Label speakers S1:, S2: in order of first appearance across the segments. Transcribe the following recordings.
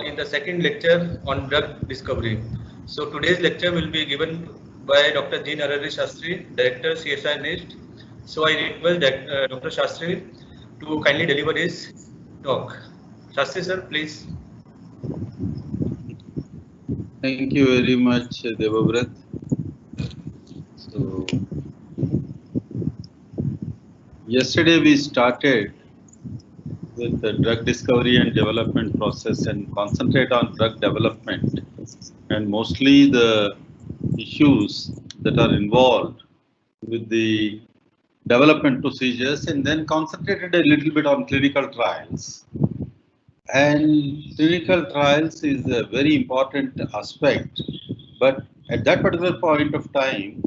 S1: in the second lecture on drug discovery. So today's lecture will be given by Dr. Sastry, Director CSIR-NEIST. So I request that, Dr. Sastry to kindly deliver his talk. Sastry sir, please.
S2: Thank you very much, Devavrat. So, yesterday we started with the drug discovery and development process and concentrate on drug development and mostly the issues that are involved with the development procedures, and then concentrated a little bit on clinical trials. And clinical trials is a very important aspect, but at that particular point of time,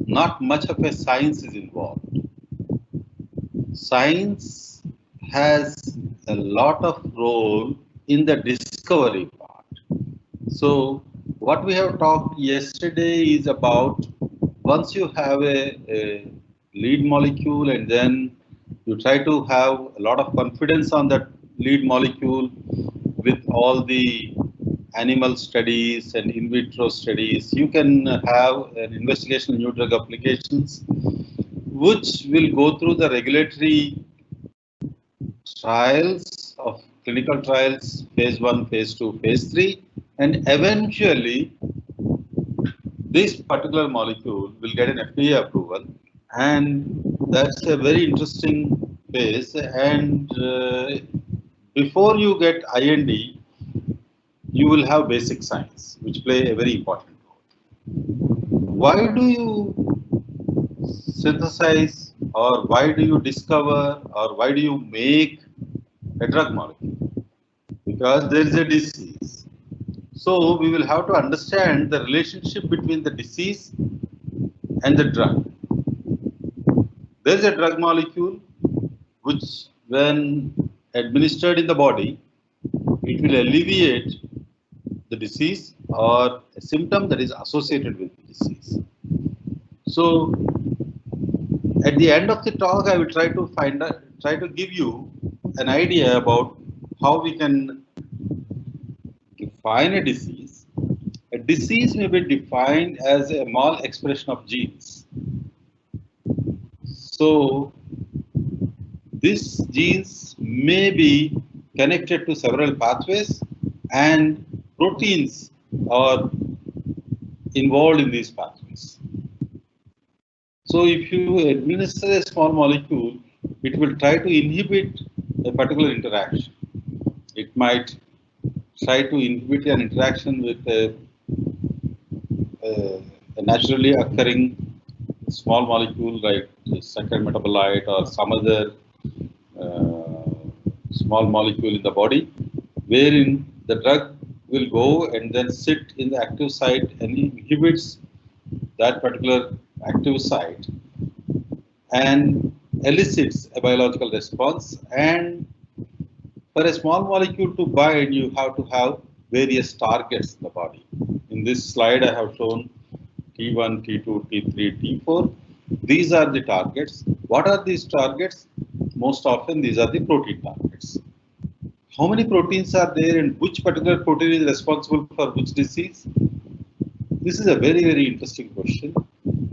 S2: not much of a science is involved. Science has a lot of role in the discovery part. So what we have talked yesterday is about once you have a lead molecule and then you try to have a lot of confidence on that lead molecule with all the animal studies and in vitro studies, you can have an investigation new drug applications which will go through the regulatory trials of clinical trials, phase 1, phase 2, phase 3, and eventually this particular molecule will get an FDA approval, and that's a very interesting phase. And before you get IND, you will have basic science, which play a very important role. Why do you synthesize, or why do you discover, or why do you make a drug molecule? Because there is a disease. So we will have to understand the relationship between the disease and the drug. There is a drug molecule which, when administered in the body, it will alleviate the disease or a symptom that is associated with the disease. So at the end of the talk, I will try to give you an idea about how we can define a disease. A disease may be defined as a mal-expression of genes. So these genes may be connected to several pathways and proteins are involved in these pathways. So if you administer a small molecule, it will try to inhibit a particular interaction. It might try to inhibit an interaction with a naturally occurring small molecule like second metabolite or some other small molecule in the body, wherein the drug will go and then sit in the active site and inhibits that particular active site and elicits a biological response. And for a small molecule to bind, you have to have various targets in the body. In this slide, I have shown T1, T2, T3, T4. These are the targets. What are these targets? Most often, these are the protein targets. How many proteins are there and which particular protein is responsible for which disease? This is a very, very interesting question.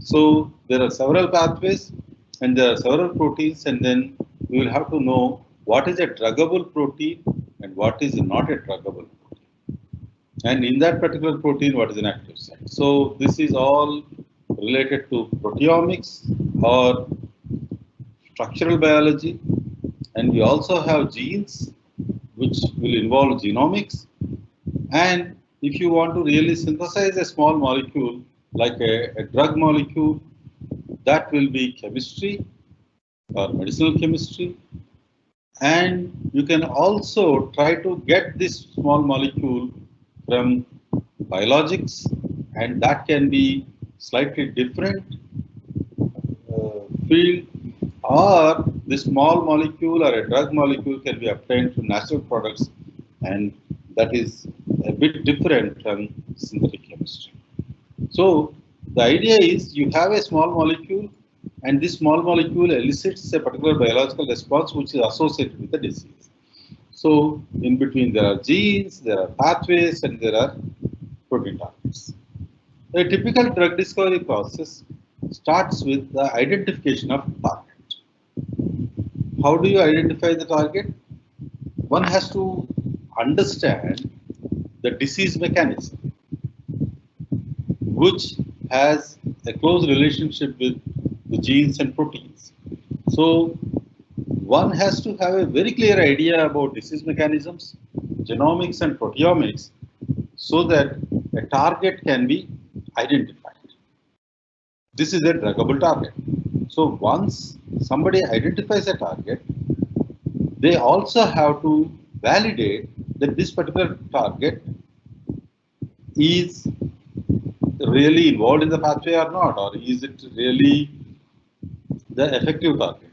S2: So there are several pathways and there are several proteins, and then we will have to know what is a druggable protein and what is not a druggable protein. And in that particular protein, what is an active site. So this is all related to proteomics or structural biology. And we also have genes, which will involve genomics. And if you want to really synthesize a small molecule, like a drug molecule, that will be chemistry or medicinal chemistry. And you can also try to get this small molecule from biologics, and that can be slightly different field, or the small molecule or a drug molecule can be obtained from natural products, and that is a bit different from synthetic chemistry. So the idea is you have a small molecule, and this small molecule elicits a particular biological response which is associated with the disease. So in between there are genes, there are pathways, and there are protein targets. A typical drug discovery process starts with the identification of target. How do you identify the target? One has to understand the disease mechanism, which has a close relationship with the genes and proteins. So one has to have a very clear idea about disease mechanisms, genomics and proteomics, so that a target can be identified. This is a druggable target. So once somebody identifies a target, they also have to validate that this particular target is really involved in the pathway or not, or is it really the effective target.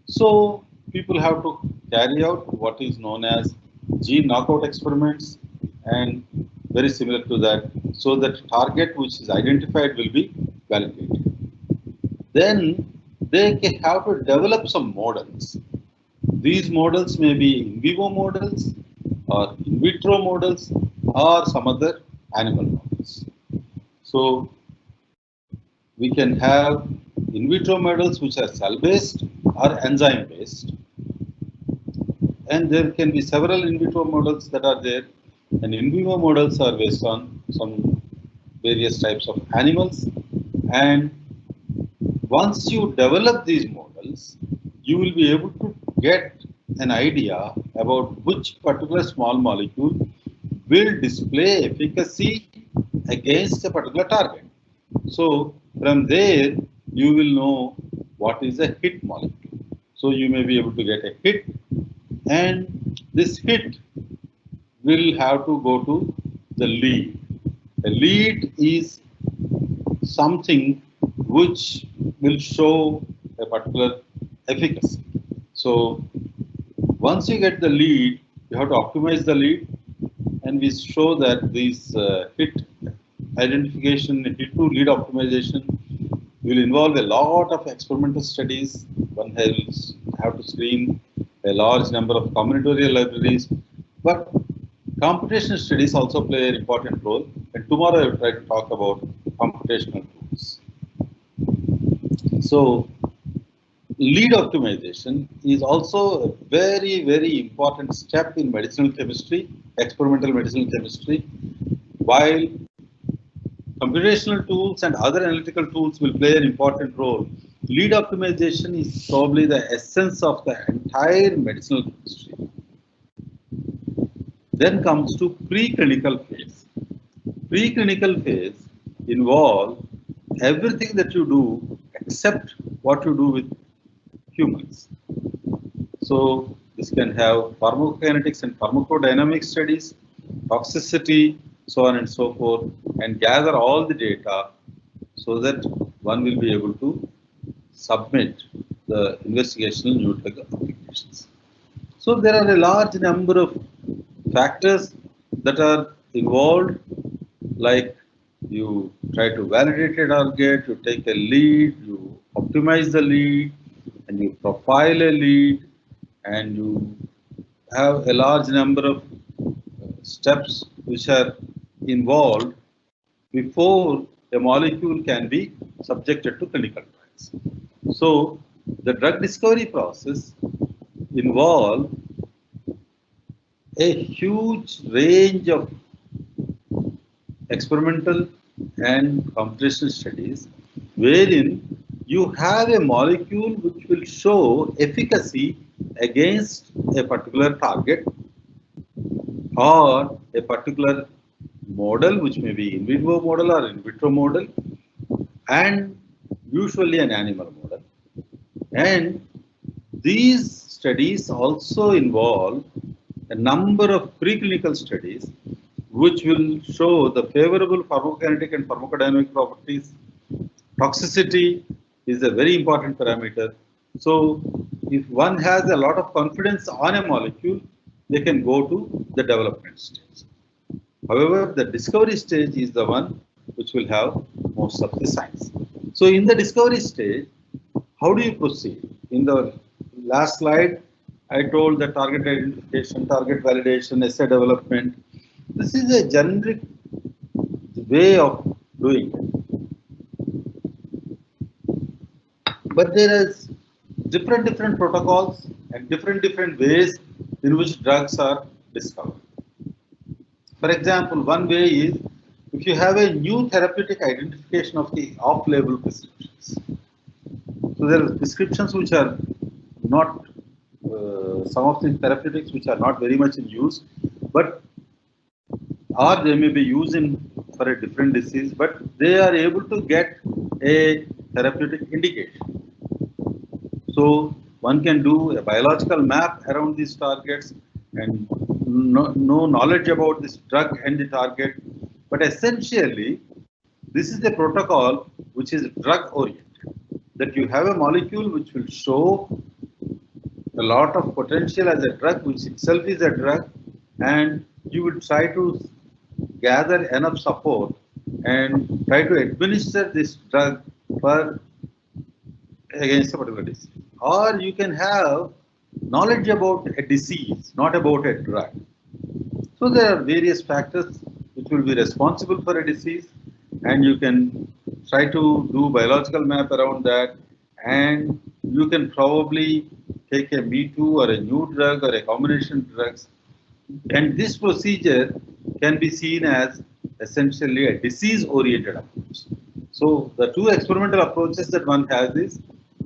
S2: So people have to carry out what is known as gene knockout experiments, and very similar to that, so that target which is identified will be validated. Then they have to develop some models. These models may be in vivo models or in vitro models or some other animal models. So we can have in vitro models which are cell based or enzyme based, and there can be several in vitro models that are there, and in vivo models are based on some various types of animals. And once you develop these models, you will be able to get an idea about which particular small molecule will display efficacy against a particular target. So from there, you will know what is a hit molecule. So you may be able to get a hit, and this hit will have to go to the lead. A lead is something which will show a particular efficacy. So once you get the lead, you have to optimize the lead, and we show that these hit identification, hit to lead optimization will involve a lot of experimental studies. One has have to screen a large number of combinatorial libraries, but computational studies also play an important role. And tomorrow I will try to talk about computational tools. So lead optimization is also a very, very important step in medicinal chemistry, experimental medicinal chemistry. While computational tools and other analytical tools will play an important role, lead optimization is probably the essence of the entire medicinal chemistry. Then comes to preclinical phase. Preclinical phase involve everything that you do except what you do with humans. So this can have pharmacokinetics and pharmacodynamic studies, toxicity, so on and so forth, and gather all the data so that one will be able to submit the investigational new drug applications. So there are a large number of factors that are involved, like you try to validate a target, you take a lead, you optimize the lead, and you profile a lead, and you have a large number of steps which are involved before a molecule can be subjected to clinical trials. So the drug discovery process involves a huge range of experimental and computational studies, wherein you have a molecule which will show efficacy against a particular target or a particular model, which may be in vivo model or in vitro model, and usually an animal model. And these studies also involve a number of preclinical studies which will show the favorable pharmacokinetic and pharmacodynamic properties. Toxicity is a very important parameter. So if one has a lot of confidence on a molecule, they can go to the development stage. However, the discovery stage is the one which will have most of the science. So in the discovery stage, how do you proceed? In the last slide, I told the target identification, target validation, assay development. This is a generic way of doing it. But there is different protocols and different ways in which drugs are discovered. For example, one way is if you have a new therapeutic identification of the off-label prescriptions. So there are prescriptions which are not, some of the therapeutics which are not very much in use, but or they may be used in for a different disease, but they are able to get a therapeutic indication. So one can do a biological map around these targets and know knowledge about this drug and the target. But essentially, this is a protocol which is drug oriented. That you have a molecule which will show a lot of potential as a drug, which itself is a drug, and you will try to gather enough support and try to administer this drug for against a particular disease. Or you can have knowledge about a disease, not about a drug. So there are various factors which will be responsible for a disease, and you can try to do biological map around that, and you can probably take a me too or a new drug or a combination of drugs. And this procedure can be seen as essentially a disease-oriented approach. So the two experimental approaches that one has is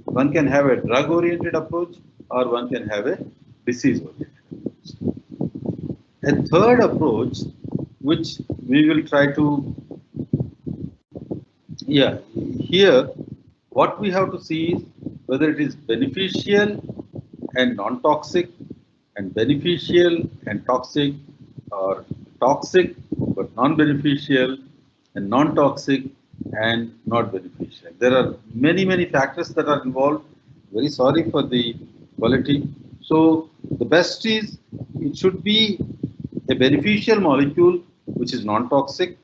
S2: one can have a drug-oriented approach or one can have a disease-oriented approach. A third approach, which we will try to, here what we have to see is whether it is beneficial and non-toxic and beneficial and toxic, or toxic but non-beneficial and non-toxic and not beneficial. There are many factors that are involved. Very sorry for the quality. So the best is it should be a beneficial molecule which is non-toxic,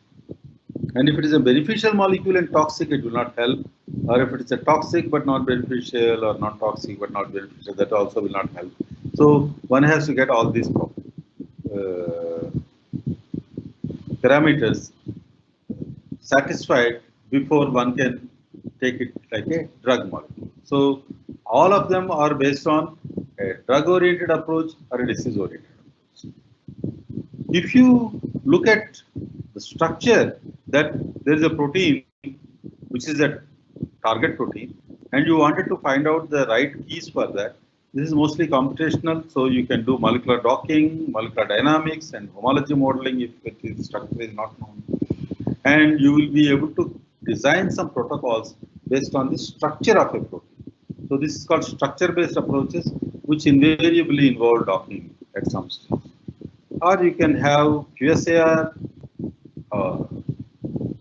S2: and if it is a beneficial molecule and toxic, it will not help. Or if it is a toxic but not beneficial, or not toxic but not beneficial, that also will not help. So one has to get all these parameters satisfied before one can take it like a drug molecule. So all of them are based on a drug-oriented approach or a disease-oriented approach. If you look at the structure, that there is a protein which is a target protein, and you wanted to find out the right keys for that. This is mostly computational, so you can do molecular docking, molecular dynamics, and homology modeling if the structure is not known. And you will be able to design some protocols based on the structure of a protein. So this is called structure-based approaches, which invariably involve docking at some stage. Or you can have QSIR,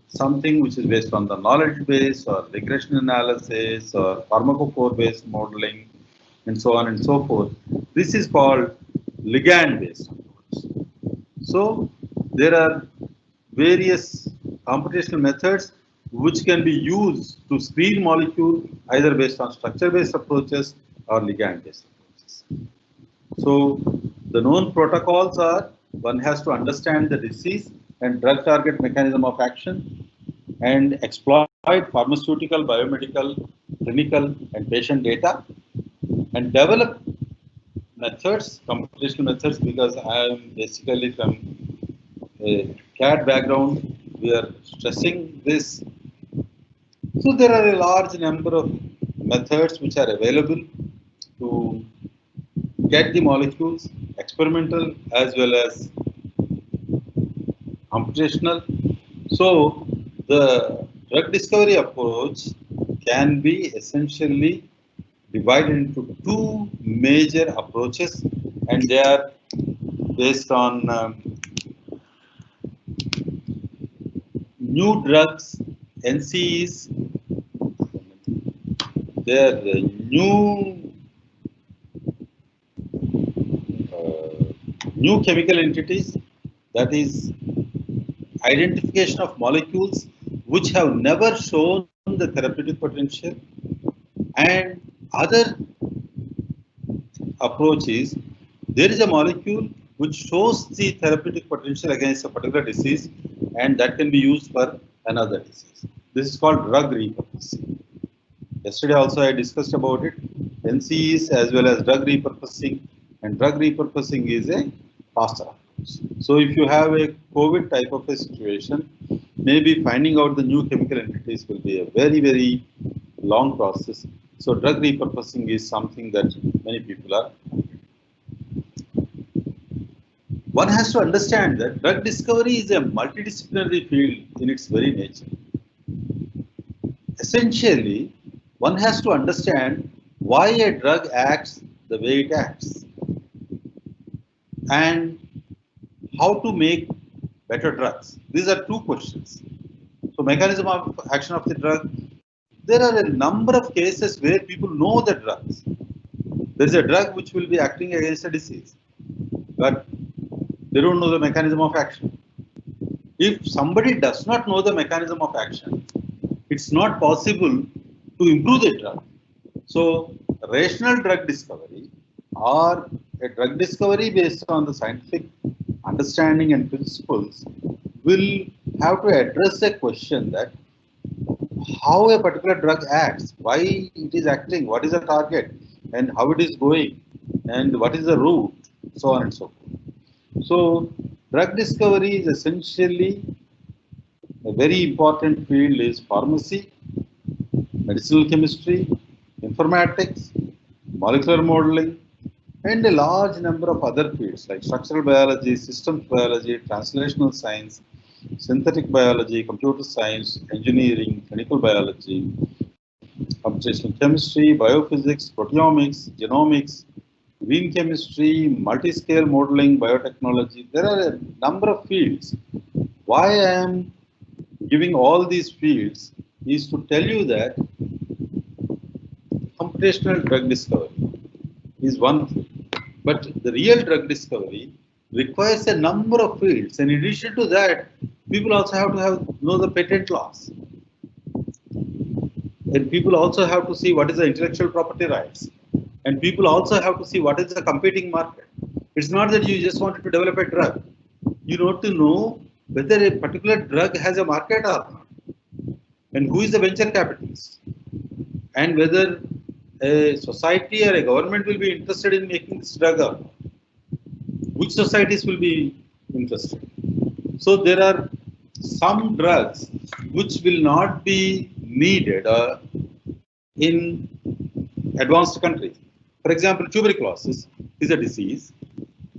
S2: something which is based on the knowledge base or regression analysis or pharmacophore-based modeling, and so on and so forth. This is called ligand-based approach. So there are various computational methods which can be used to screen molecule either based on structure-based approaches or ligand-based approaches. So the known protocols are, one has to understand the disease and drug target mechanism of action and exploit pharmaceutical, biomedical, clinical, and patient data, and develop methods, computational methods, because I am basically from a CAD background, we are stressing this. So there are a large number of methods which are available to get the molecules, experimental as well as computational. So the drug discovery approach can be essentially divided into two major approaches, and they are based on new drugs, NCEs. They are new chemical entities, that is identification of molecules which have never shown the therapeutic potential, and other approach is there is a molecule which shows the therapeutic potential against a particular disease, and that can be used for another disease. This is called drug repurposing. Yesterday also I discussed about it. NCEs as well as drug repurposing, and drug repurposing is a faster approach. So if you have a COVID type of a situation, maybe finding out the new chemical entities will be a very, very long process. So drug repurposing is something that many people are. One has to understand that drug discovery is a multidisciplinary field in its very nature. Essentially, one has to understand why a drug acts the way it acts and how to make better drugs. These are two questions. So mechanism of action of the drug. There are a number of cases where people know the drugs. There is a drug which will be acting against a disease, but they don't know the mechanism of action. If somebody does not know the mechanism of action, it's not possible to improve the drug. So rational drug discovery or a drug discovery based on the scientific understanding and principles will have to address a question that how a particular drug acts, why it is acting, what is the target, and how it is going, and what is the route, so on and so forth. So drug discovery is essentially a very important field is pharmacy, medicinal chemistry, informatics, molecular modeling, and a large number of other fields like structural biology, systems biology, translational science, synthetic biology, computer science, engineering, clinical biology, computational chemistry, biophysics, proteomics, genomics, green chemistry, multi-scale modeling, biotechnology. There are a number of fields. Why I am giving all these fields is to tell you that computational drug discovery is one field, but the real drug discovery requires a number of fields, and in addition to that, people also have to know the patent laws, and people also have to see what is the intellectual property rights, and people also have to see what is the competing market. It's not that you just wanted to develop a drug. You need to know whether a particular drug has a market or not, and who is the venture capitalist, and whether a society or a government will be interested in making this drug or not. Which societies will be interested? So there are some drugs which will not be needed in advanced countries. For example, tuberculosis is a disease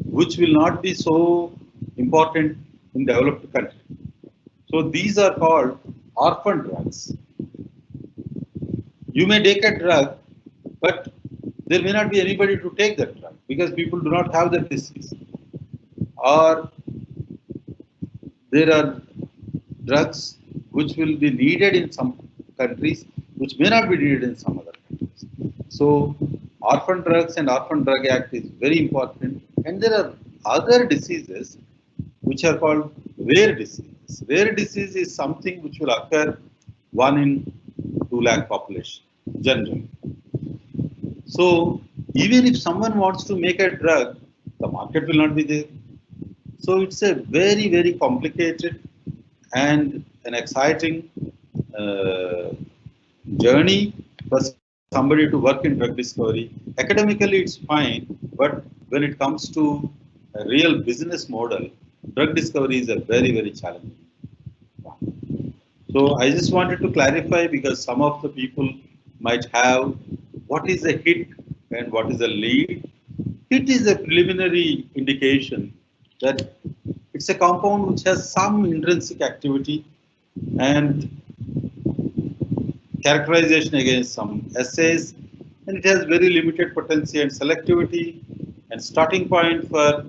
S2: which will not be so important in developed countries. So these are called orphan drugs. You may take a drug, but there may not be anybody to take that drug because people do not have that disease. Or there are drugs which will be needed in some countries, which may not be needed in some other countries. So Orphan Drugs and Orphan Drug Act is very important. And there are other diseases which are called rare diseases. Rare disease is something which will occur 1 in 2 lakh population generally. So even if someone wants to make a drug, the market will not be there. So it's a very, very complicated and an exciting journey for somebody to work in drug discovery. Academically, it's fine, but when it comes to a real business model, drug discovery is a very, very challenging one. So I just wanted to clarify because some of the people might have what is a hit and what is a lead. Hit is a preliminary indication that it's a compound which has some intrinsic activity and characterization against some assays, and it has very limited potency and selectivity, and starting point for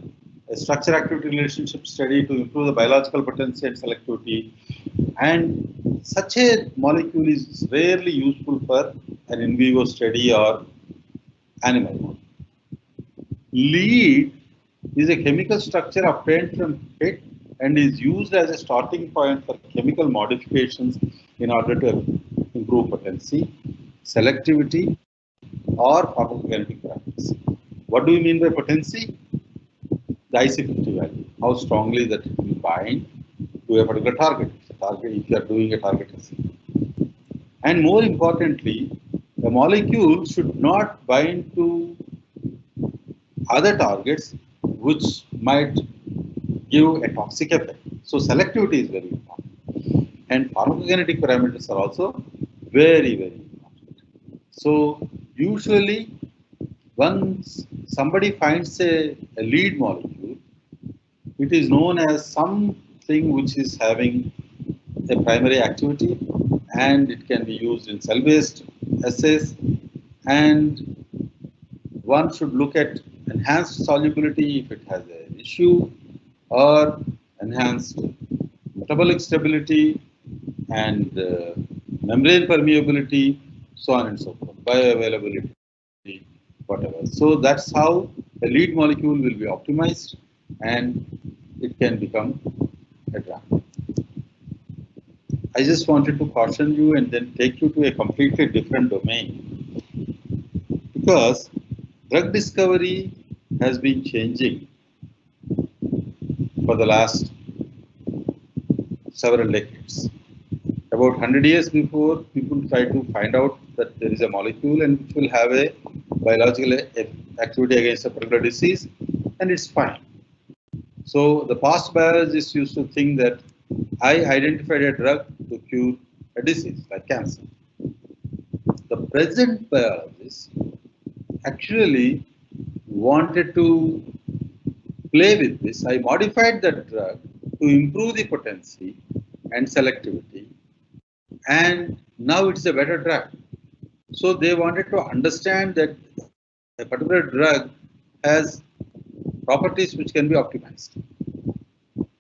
S2: a structure activity relationship study to improve the biological potency and selectivity. And such a molecule is rarely useful for an in vivo study or animal model. Lead is a chemical structure obtained from HIT and is used as a starting point for chemical modifications in order to improve potency, selectivity, or pharmacokinetic properties. What do you mean by potency? The IC50 value, how strongly that you bind to a particular target. If you are doing a target assay. And more importantly, the molecule should not bind to other targets which might give a toxic effect. So selectivity is very important. And pharmacokinetic parameters are also very, very important. So usually once somebody finds a lead molecule, it is known as something which is having a primary activity, and it can be used in cell-based assays, and one should look at enhanced solubility if it has an issue, or enhanced metabolic stability and membrane permeability, so on and so forth, bioavailability, whatever. So that's how a lead molecule will be optimized and it can become a drug. I just wanted to caution you and then take you to a completely different domain, because drug discovery has been changing for the last several decades. About 100 years before, people tried to find out that there is a molecule and which will have a biological activity against a particular disease, and it's fine. So the past biologists used to think that I identified a drug to cure a disease like cancer. The present biologists actually wanted to play with this. I modified that drug to improve the potency and selectivity, and now it's a better drug. So they wanted to understand that a particular drug has properties which can be optimized.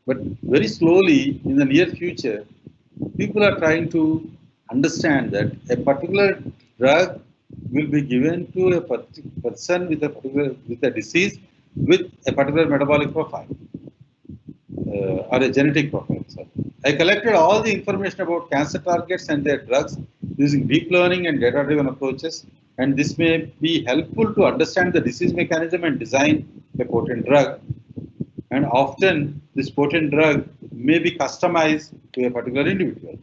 S2: But very slowly, in the near future, people are trying to understand that a particular drug will be given to a person with a disease with a particular metabolic profile or a genetic profile. Sorry. I collected all the information about cancer targets and their drugs using deep learning and data-driven approaches, and this may be helpful to understand the disease mechanism and design a potent drug. And often this potent drug may be customized to a particular individual.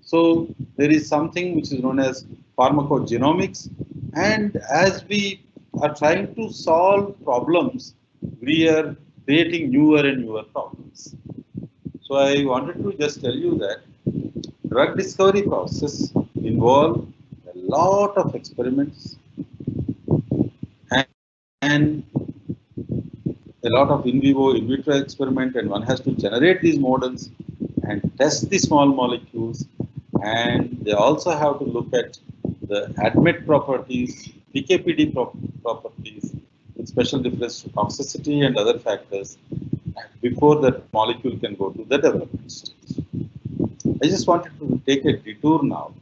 S2: So there is something which is known as pharmacogenomics, and as we are trying to solve problems, we are creating newer and newer problems. So I wanted to just tell you that drug discovery process involve a lot of experiments and a lot of in vivo, in vitro experiment, and one has to generate these models and test the small molecules, and they also have to look at the ADMET properties, PKPD properties, with special difference to toxicity and other factors before that molecule can go to the development stage. I just wanted to take a detour now.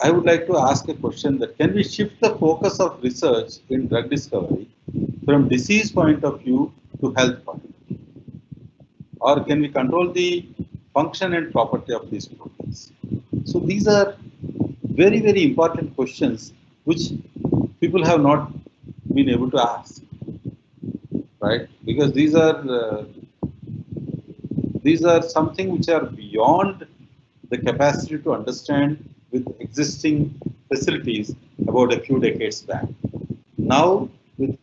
S2: I would like to ask a question that can we shift the focus of research in drug discovery from disease point of view to health point of view? Or can we control the function and property of these proteins? So these are very, very important questions which people have not been able to ask, right? Because these are something which are beyond the capacity to understand with existing facilities about a few decades back. Now, with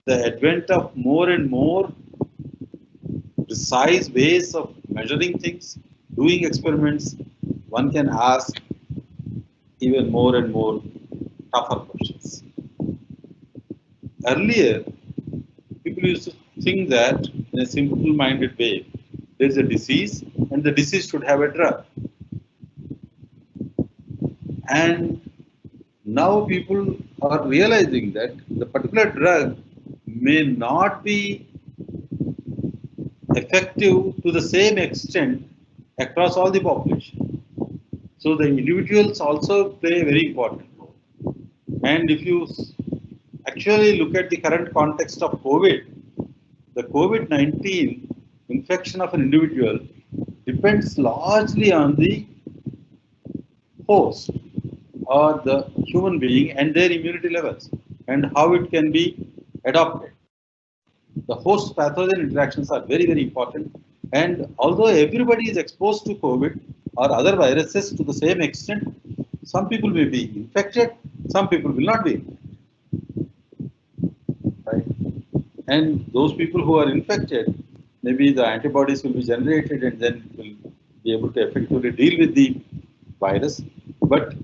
S2: the advent of more and more precise ways of measuring things, doing experiments, one can ask even more and more tougher questions. Earlier, people used to think that in a simple-minded way, there is a disease and the disease should have a drug. And now people are realizing that the particular drug may not be effective to the same extent across all the population. So the individuals also play a very important role. And if you actually look at the current context of COVID, the COVID-19 infection of an individual depends largely on the host or the human being and their immunity levels and how it can be adopted. The host pathogen interactions are very, very important. And although everybody is exposed to COVID or other viruses to the same extent, some people may be infected, some people will not be infected. Right? And those people who are infected, maybe the antibodies will be generated and then will be able to effectively deal with the virus. But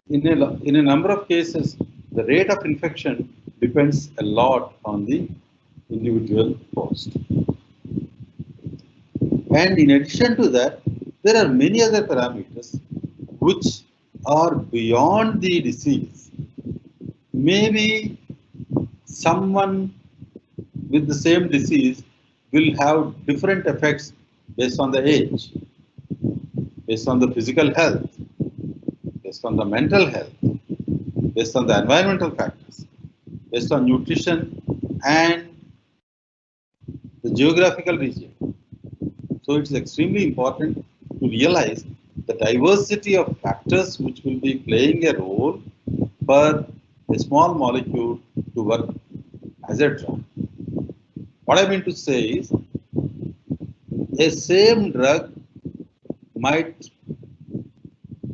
S2: in a number of cases, the rate of infection depends a lot on the individual host. And in addition to that, there are many other parameters which are beyond the disease. Maybe someone with the same disease will have different effects based on the age, based on the physical health, based on the mental health, based on the environmental factors, based on nutrition and the geographical region. So it's extremely important to realize the diversity of factors which will be playing a role for a small molecule to work as a drug. What I mean to say is, a same drug might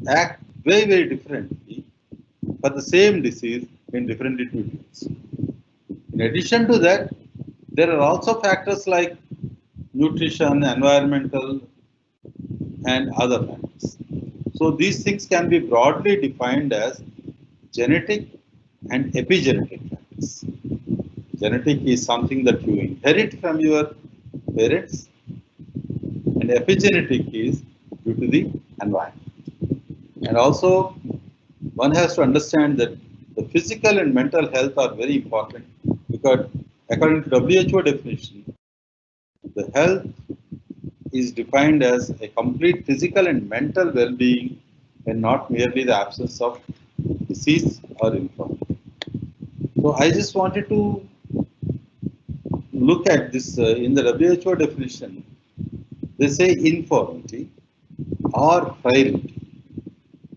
S2: act very, very differently for the same disease in different individuals. In addition to that, there are also factors like nutrition, environmental, and other factors. So these things can be broadly defined as genetic and epigenetic factors. Genetic is something that you inherit from your parents, and epigenetic is due to the environment. And also, one has to understand that the physical and mental health are very important, because according to WHO definition, the health is defined as a complete physical and mental well-being and not merely the absence of disease or infirmity. So I just wanted to look at this in the WHO definition. They say infirmity or frailty.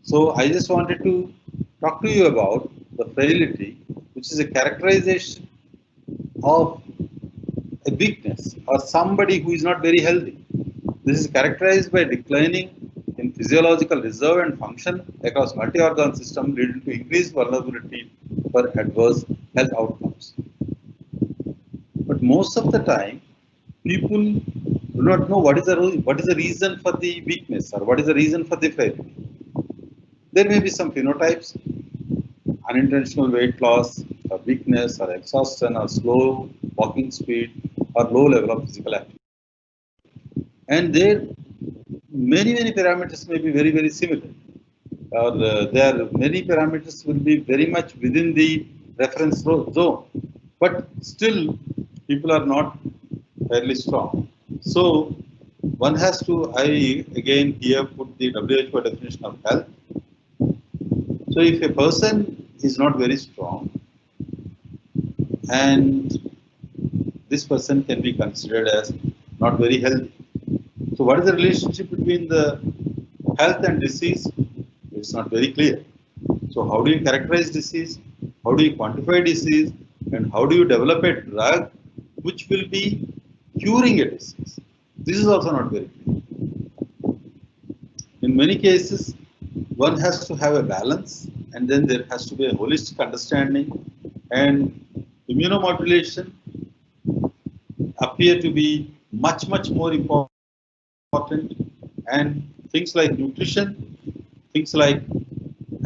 S2: So I just wanted to talk to you about the frailty, which is a characterization of a weakness or somebody who is not very healthy. This is characterized by declining in physiological reserve and function across multi-organ system, leading to increased vulnerability for adverse health outcomes. But most of the time, people do not know what is the reason for the weakness or what is the reason for the frailty. There may be some phenotypes, unintentional weight loss, or weakness, or exhaustion, or slow walking speed, or low level of physical activity. And there, many parameters may be very, very similar. Or there are many parameters will be very much within the reference zone, but still people are not fairly strong. So one has to, I again here put the WHO definition of health. So if a person is not very strong, and this person can be considered as not very healthy. So what is the relationship between the health and disease? It's not very clear. So how do you characterize disease? How do you quantify disease? And how do you develop a drug which will be curing a disease? This is also not very clear. In many cases, one has to have a balance, and then there has to be a holistic understanding, and immunomodulation appear to be much more important, and things like nutrition, things like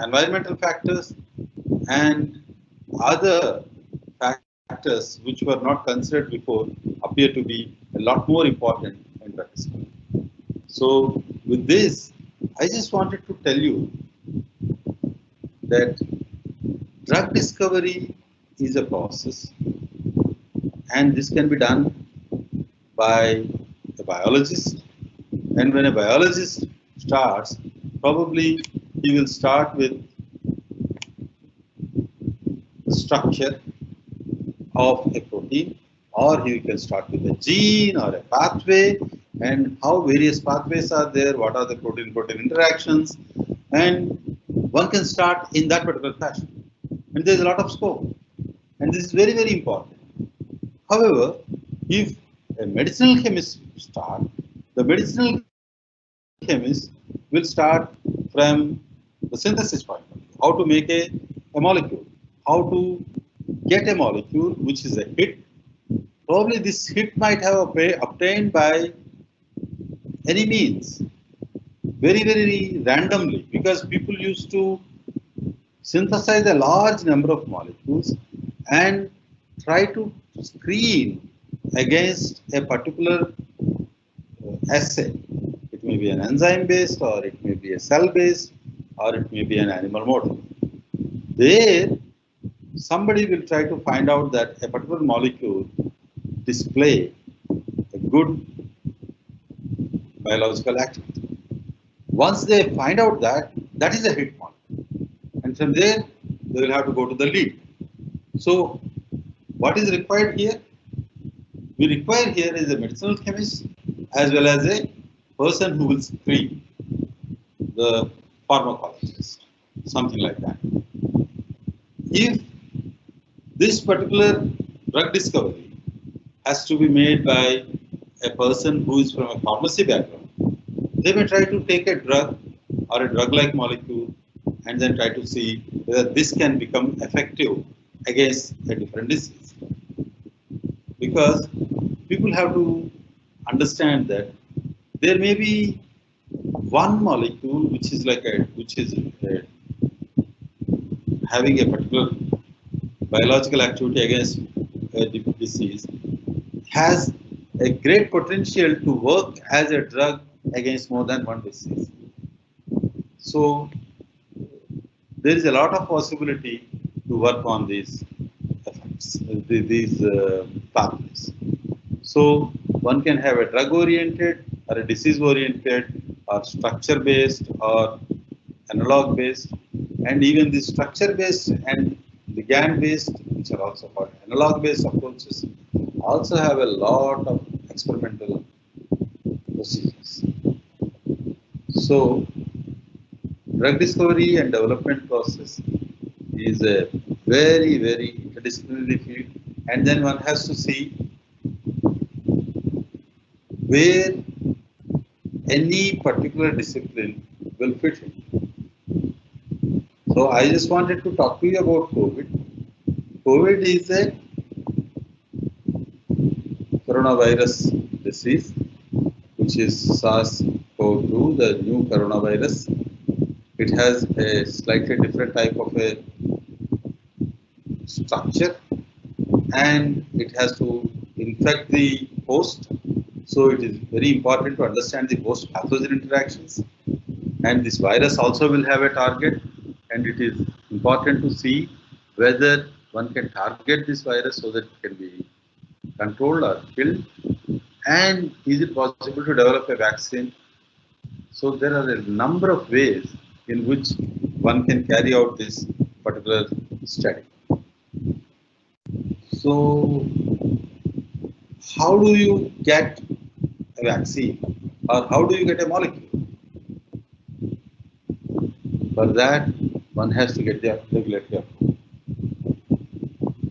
S2: environmental factors, and other factors which were not considered before appear to be a lot more important in drug discovery. So with this, I just wanted to tell you that drug discovery is a process, and this can be done by a biologist. And when a biologist starts, probably he will start with the structure of a protein, or he can start with a gene or a pathway, and how various pathways are there, what are the protein-protein interactions, and one can start in that particular fashion. And there is a lot of scope, and this is very important. However, if a medicinal chemist start, the medicinal chemist will start from the synthesis point of view, how to make a molecule, how to get a molecule which is a hit. Probably this hit might have obtained by any means, very, very randomly, because people used to synthesize a large number of molecules and try to screen against a particular assay. It may be an enzyme based, or it may be a cell based, or it may be an animal model. There, somebody will try to find out that a particular molecule display a good biological activity. Once they find out that, that is a hit molecule. And from there, they will have to go to the lead. So, what is required here? We require here is a medicinal chemist as well as a person who will screen, the pharmacologist, something like that. If this particular drug discovery has to be made by a person who is from a pharmacy background, they may try to take a drug or a drug-like molecule and then try to see whether this can become effective against a different disease. Because people have to understand that there may be one molecule which is having a particular biological activity against a disease, has a great potential to work as a drug against more than one disease. So there is a lot of possibility to work on these effects, these pathways. So one can have a drug-oriented or a disease-oriented or structure-based or analog-based, and even the structure-based and ligand-based, which are also called analog-based approaches, also have a lot of experimental procedures. So drug discovery and development process is a very, very interdisciplinary field, and then one has to see where any particular discipline will fit in. So I just wanted to talk to you about COVID. COVID is a coronavirus disease, which is SARS-CoV-2, the new coronavirus. It has a slightly different type of a structure, and it has to infect the host. So it is very important to understand the host pathogen interactions. And this virus also will have a target, and it is important to see whether one can target this virus so that it can be controlled or killed. And is it possible to develop a vaccine? So there are a number of ways in which one can carry out this particular study. So how do you get a vaccine, or how do you get a molecule? For that, one has to get the regulatory approval.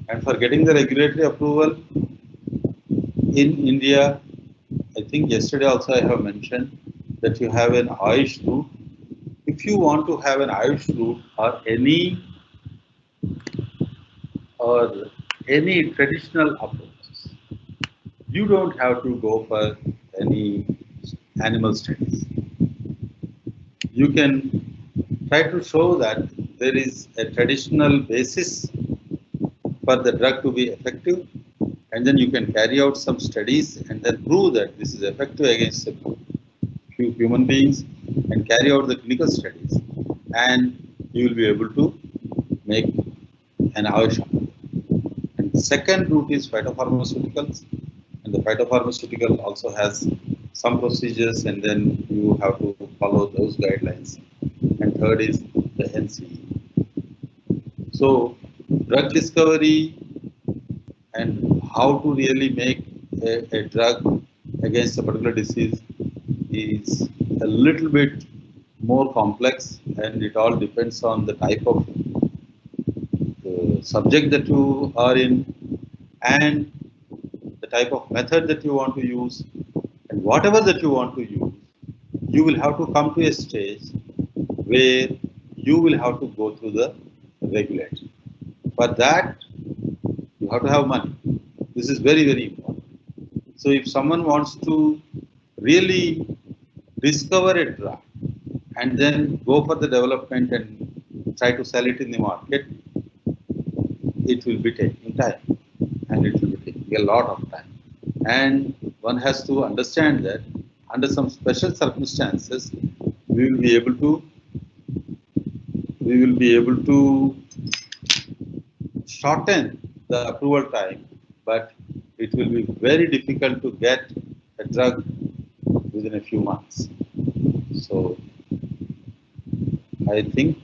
S2: And for getting the regulatory approval in India, I think yesterday also I have mentioned that you have an Ayush route. If you want to have an Ayush route or any traditional approaches, you don't have to go for any animal studies. You can try to show that there is a traditional basis for the drug to be effective, and then you can carry out some studies and then prove that this is effective against a few human beings and carry out the clinical studies, and you will be able to make an Ayush. And the second route is phytopharmaceuticals, and the phytopharmaceutical also has some procedures, and then you have to follow those guidelines. And third is the NCE. So drug discovery and how to really make a drug against a particular disease is a little bit more complex, and it all depends on the type of subject that you are in and type of method that you want to use, and whatever that you want to use, you will have to come to a stage where you will have to go through the regulator. For that, you have to have money. This is very, very important. So if someone wants to really discover a drug and then go for the development and try to sell it in the market, it will be taking time, and it will be taking a lot of time. And one has to understand that under some special circumstances, we will be able to shorten the approval time, but it will be very difficult to get a drug within a few months. So I think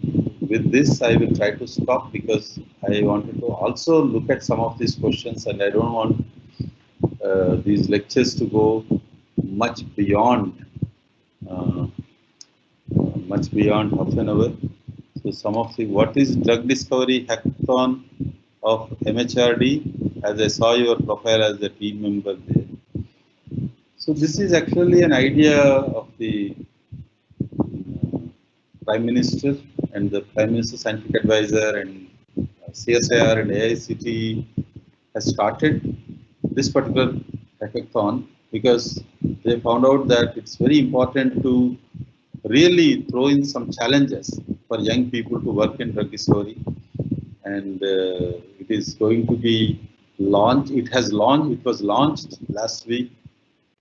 S2: with this I will try to stop, because I wanted to also look at some of these questions, and I don't want these lectures to go much beyond half an hour. So some of the, what is drug discovery hackathon of MHRD, as I saw your profile as a team member there. So this is actually an idea of the Prime Minister and the Prime Minister Scientific Advisor and CSIR and AICT has started this particular hackathon because they found out that it's very important to really throw in some challenges for young people to work in drug discovery. And it is going to be launched. It was launched last week,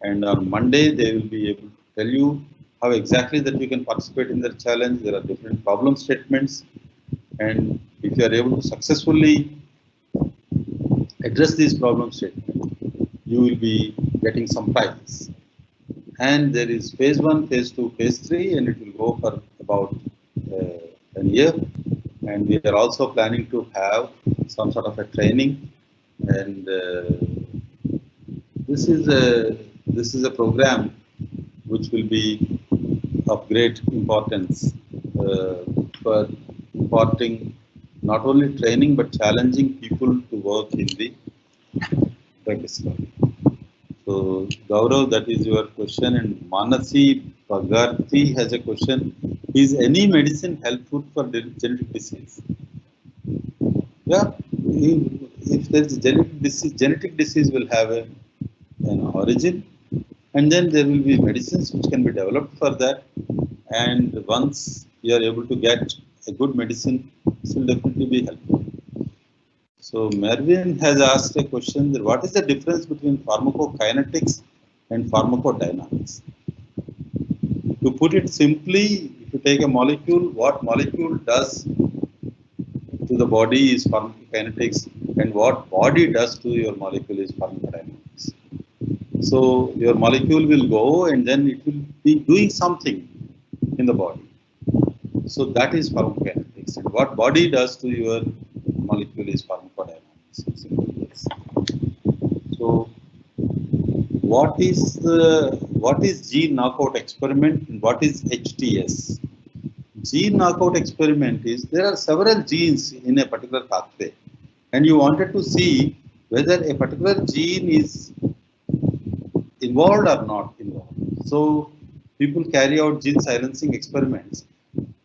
S2: and on Monday they will be able to tell you how exactly that you can participate in the challenge. There are different problem statements, and if you are able to successfully address these problem statements, you will be getting some prizes. And there is phase 1, phase 2, phase 3, and it will go for about a year. And we are also planning to have some sort of a training. And this is a program which will be of great importance for imparting not only training but challenging people to work in the drug discovery. So Gaurav, that is your question, and Manasi Bhagarthi has a question. Is any medicine helpful for genetic disease? Yeah, if there is genetic disease will have an origin, and then there will be medicines which can be developed for that. And once you are able to get a good medicine, this will definitely be helpful. So Mervyn has asked a question that what is the difference between pharmacokinetics and pharmacodynamics? To put it simply, if you take a molecule, what molecule does to the body is pharmacokinetics, and what body does to your molecule is pharmacodynamics. So your molecule will go and then it will be doing something in the body. So that is pharmacokinetics, and what body does to your molecule is pharmacodynamics. So what is gene knockout experiment and what is HTS? Gene knockout experiment is there are several genes in a particular pathway, and you wanted to see whether a particular gene is involved or not involved. So people carry out gene silencing experiments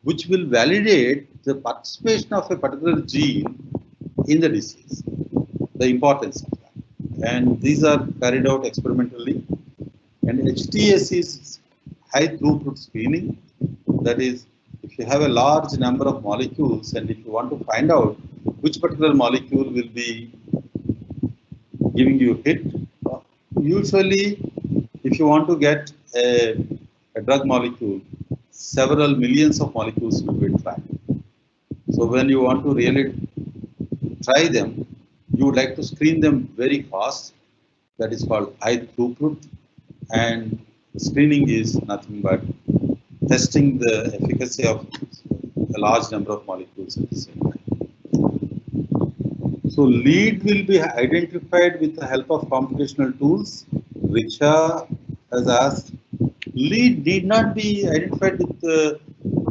S2: which will validate the participation of a particular gene in the disease, the importance of that. And these are carried out experimentally. And HTS is high throughput screening. That is, if you have a large number of molecules and if you want to find out which particular molecule will be giving you hit, usually if you want to get a drug molecule, several millions of molecules will be tried. So when you want to really try them, you would like to screen them very fast. That is called high throughput, and screening is nothing but testing the efficacy of a large number of molecules at the same time. So lead will be identified with the help of computational tools. Richa has asked, lead need not be identified with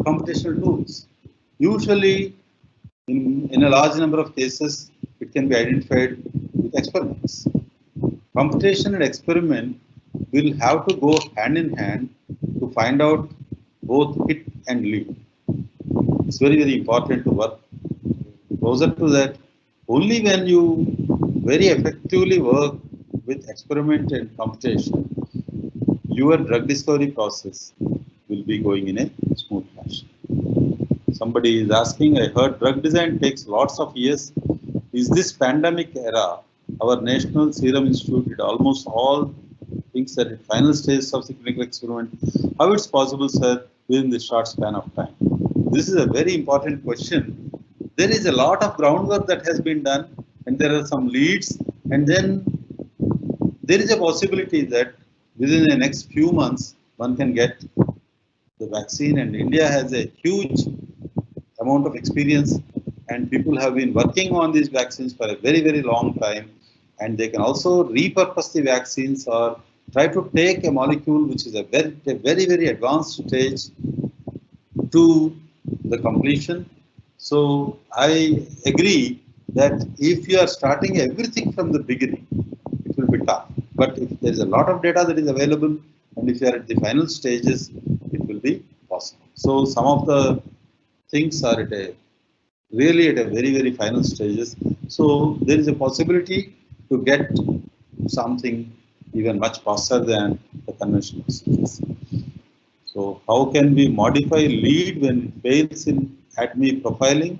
S2: computational tools. Usually, in a large number of cases, it can be identified with experiments. Computation and experiment will have to go hand in hand to find out both hit and lead. It's very, very important to work closer to that. Only when you very effectively work with experiment and computation, your drug discovery process will be going in a smooth fashion. Somebody is asking, I heard drug design takes lots of years. Is this pandemic era, our National Serum Institute did almost all things at the final stages of the clinical experiment? How it's possible, sir, within this short span of time? This is a very important question. There is a lot of groundwork that has been done, and there are some leads, and then there is a possibility that within the next few months, one can get the vaccine, and India has a huge amount of experience, and people have been working on these vaccines for a very, very long time, and they can also repurpose the vaccines or try to take a molecule which is a very, very advanced stage to the completion. So I agree that if you are starting everything from the beginning, it will be tough. But if there is a lot of data that is available, and if you are at the final stages, it will be possible. So some of the things are really at a very, very final stages. So there is a possibility to get something even much faster than the conventional procedures. So how can we modify lead when it fails in ADME profiling?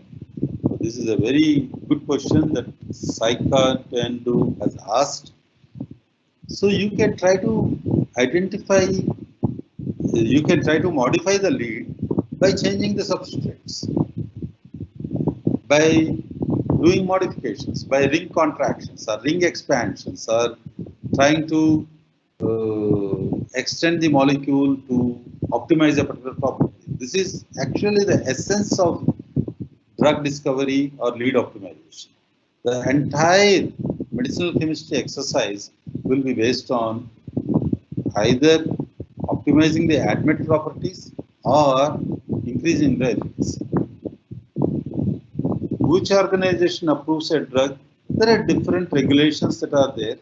S2: So this is a very good question that CSIR-NEIST has asked. So you can try to identify, you can try to modify the lead by changing the substrates, by doing modifications, by ring contractions or ring expansions, or trying to extend the molecule to optimize a particular property. This is actually the essence of drug discovery or lead optimization. The entire medicinal chemistry exercise will be based on either optimizing the ADMET properties or increasing the efficacy. Which organization approves a drug? There are different regulations that are there,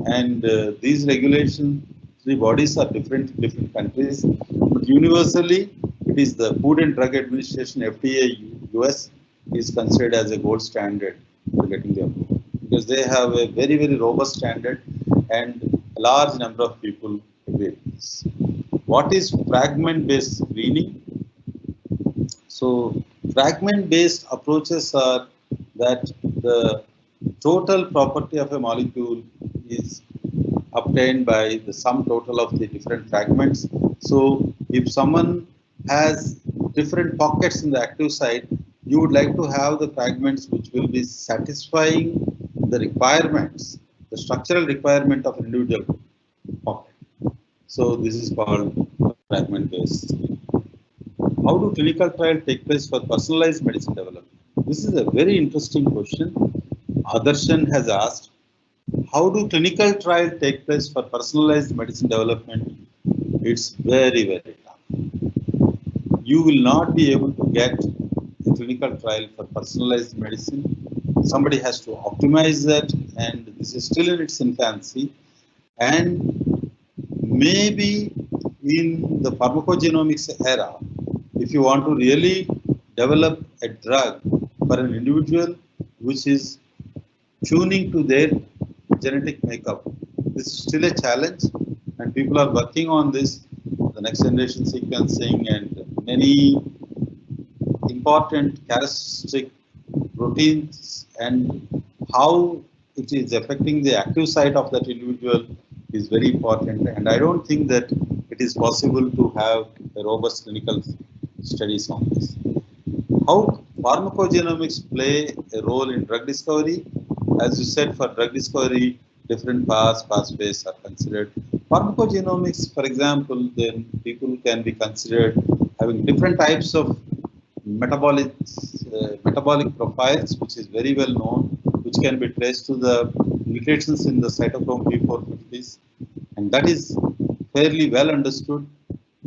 S2: and these regulations, the bodies are different in different countries, but universally it is the Food and Drug Administration, FDA, US, is considered as a gold standard for getting the approval, because they have a very, very robust standard, and a large number of people agree with this. What is fragment-based screening? So fragment-based approaches are that the total property of a molecule is obtained by the sum total of the different fragments. So if someone has different pockets in the active site, you would like to have the fragments which will be satisfying the requirements, the structural requirement of an individual pocket. So this is called fragment-based. How do clinical trials take place for personalized medicine development? This is a very interesting question. Adarshan has asked, how do clinical trials take place for personalized medicine development? It's very, very tough. You will not be able to get a clinical trial for personalized medicine. Somebody has to optimize that, and this is still in its infancy. And maybe in the pharmacogenomics era, if you want to really develop a drug for an individual which is tuning to their genetic makeup, this is still a challenge, and people are working on this, the next generation sequencing and many important characteristic proteins and how it is affecting the active site of that individual is very important. And I don't think that it is possible to have a robust clinical studies on this. How pharmacogenomics play a role in drug discovery? As you said, for drug discovery, different pathways are considered. Pharmacogenomics, for example, then people can be considered having different types of metabolic profiles, which is very well known, which can be traced to the mutations in the cytochrome P450s, and that is fairly well understood.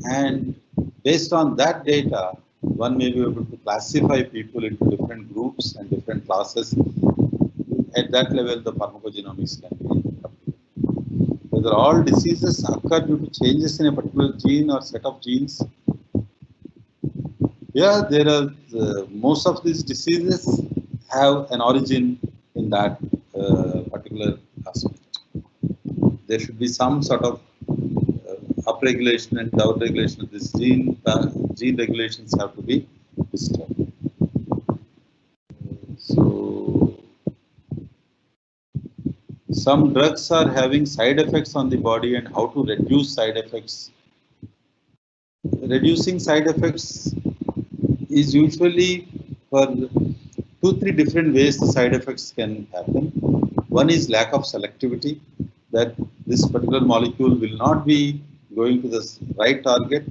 S2: And based on that data, one may be able to classify people into different groups and different classes. At that level, the pharmacogenomics can be. whether all diseases occur due to changes in a particular gene or set of genes. Yeah, there are most of these diseases have an origin in that particular aspect. There should be some sort of upregulation and downregulation of this gene regulations have to be disturbed. So some drugs are having side effects on the body and how to reduce side effects. Reducing side effects is usually for 2-3 different ways the side effects can happen. One is lack of selectivity, that this particular molecule will not be going to the right target.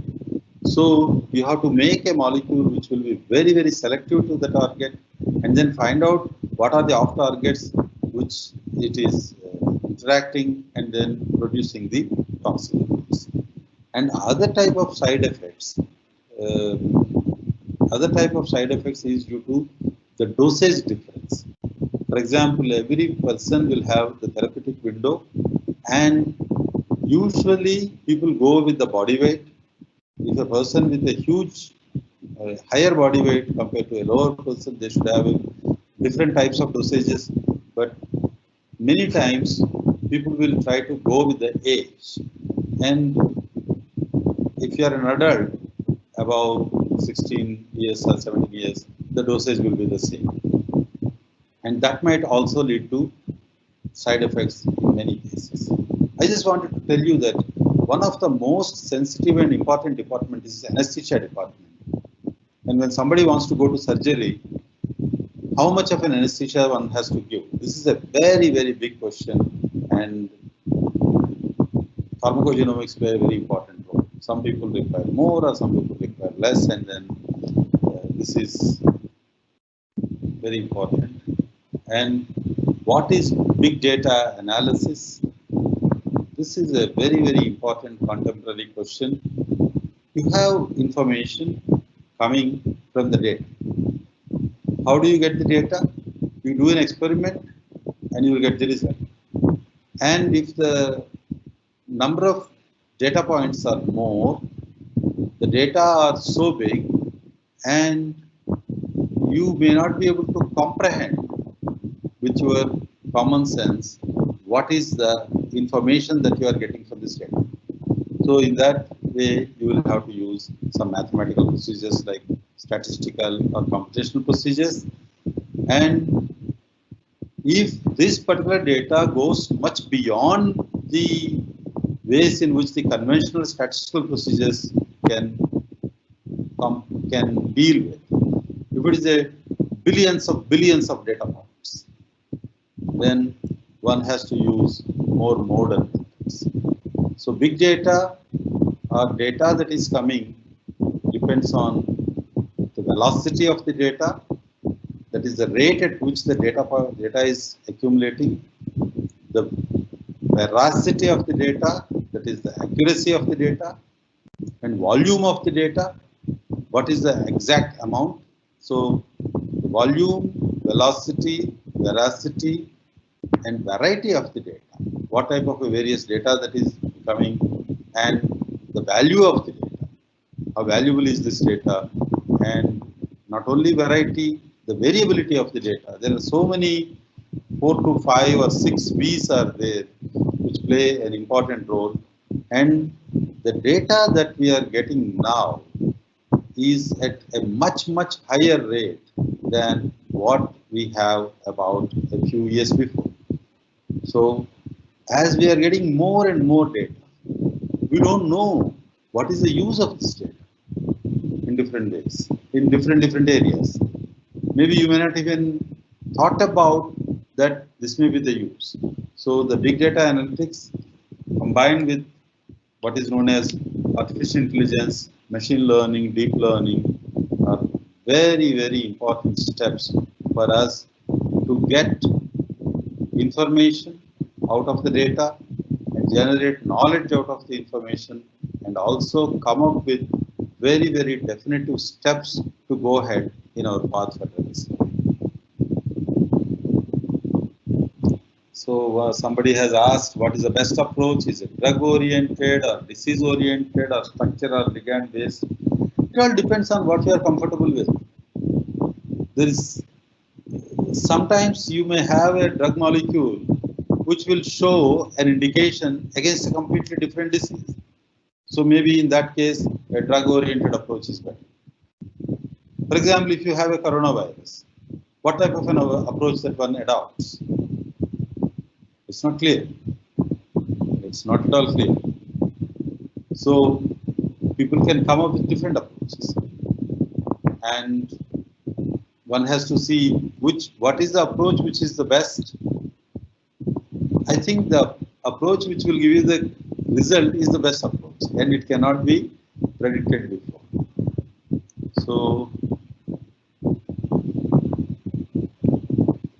S2: So you have to make a molecule which will be very, very selective to the target, and then find out what are the off targets which it is interacting and then producing the toxicities. And other type of side effects is due to the dosage difference. For example, every person will have the therapeutic window, and usually people go with the body weight. If a person with a huge higher body weight compared to a lower person, they should have different types of dosages. But many times people will try to go with the age, and if you are an adult about 16 years or 17 years, the dosage will be the same. And that might also lead to side effects in many cases. I just wanted to tell you that one of the most sensitive and important department is anesthesia department. And when somebody wants to go to surgery, how much of an anesthesia one has to give? This is a very, very big question, and pharmacogenomics play a very important role. Some people require more or some people require less, and then this is very important. And what is big data analysis? This is a very, very important contemporary question. You have information coming from the data. How do you get the data? You do an experiment and you will get the result. And if the number of data points are more, the data are so big, and you may not be able to comprehend with your common sense what is the information that you are getting from this data. So in that way, you will have to use some mathematical procedures like statistical or computational procedures. And if this particular data goes much beyond the ways in which the conventional statistical procedures can deal with, if it is a billions of data points, then one has to use more modern methods. So big data or data that is coming depends on the velocity of the data, that is the rate at which the data is accumulating, the veracity of the data, that is the accuracy of the data, and volume of the data, what is the exact amount. So the volume, velocity, veracity, and variety of the data, what type of various data that is coming, and the value of the data, how valuable is this data, and not only variety, the variability of the data. There are so many 4 to 5 or 6 V's are there which play an important role, and the data that we are getting now is at a much higher rate than what we have about a few years before. So as we are getting more and more data, we don't know what is the use of this data in different ways, in different areas. Maybe you may not even thought about that this may be the use. So the big data analytics combined with what is known as artificial intelligence, machine learning, deep learning are very important steps for us to get information out of the data and generate knowledge out of the information, and also come up with very definitive steps to go ahead in our path for drug discovery. So somebody has asked, what is the best approach? Is it drug-oriented or disease-oriented or structure or ligand-based? It all depends on what you are comfortable with. There is sometimes you may have a drug molecule which will show an indication against a completely different disease. So maybe in that case, a drug-oriented approach is better. For example, if you have a coronavirus, what type of an approach that one adopts? It's not clear. It's not at all clear. So people can come up with different approaches, and one has to see what is the approach which is the best. I think the approach which will give you the result is the best approach, and it cannot be predicted before. So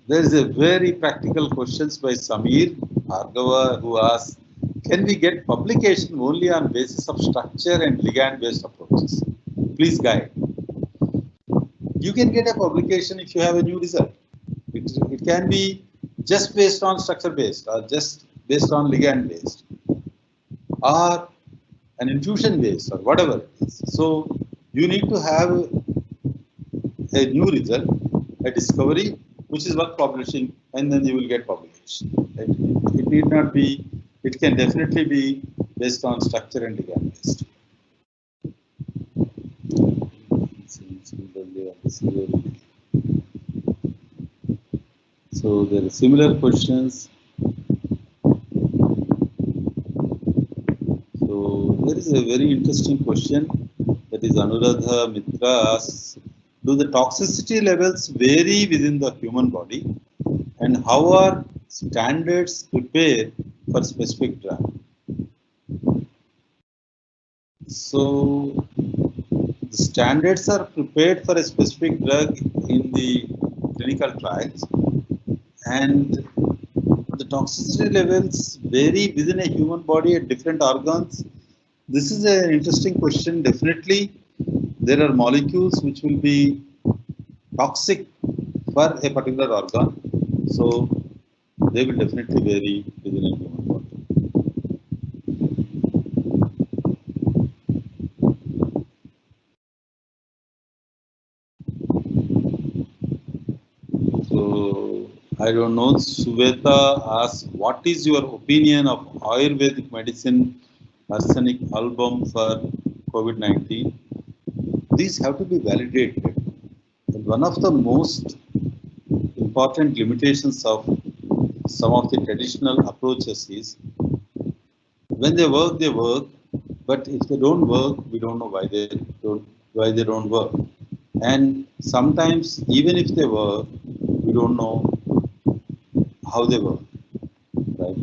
S2: there is a very practical questions by Samir Bhargava who asks, can we get publication only on basis of structure and ligand based approaches? Please guide. You can get a publication if you have a new result. It can be just based on structure based or just based on ligand based or an infusion based or whatever it is. So you need to have a new result, a discovery, which is worth publishing, and then you will get publication. Right? It need not be, it can definitely be based on structure and ligand based. So there are similar questions. So there is a very interesting question that is Anuradha Mitra asks, do the toxicity levels vary within the human body, and how are standards prepared for specific drug? So the standards are prepared for a specific drug in the clinical trials, and the toxicity levels vary within a human body at different organs. This is an interesting question. Definitely, there are molecules which will be toxic for a particular organ, so they will definitely vary within a human body. So I don't know. Suveta asks, what is your opinion of Ayurvedic medicine arsenic album for COVID-19? These have to be validated. And one of the most important limitations of some of the traditional approaches is when they work, but if they don't work, we don't know why they don't work. And sometimes even if they work, we don't know how they work, right?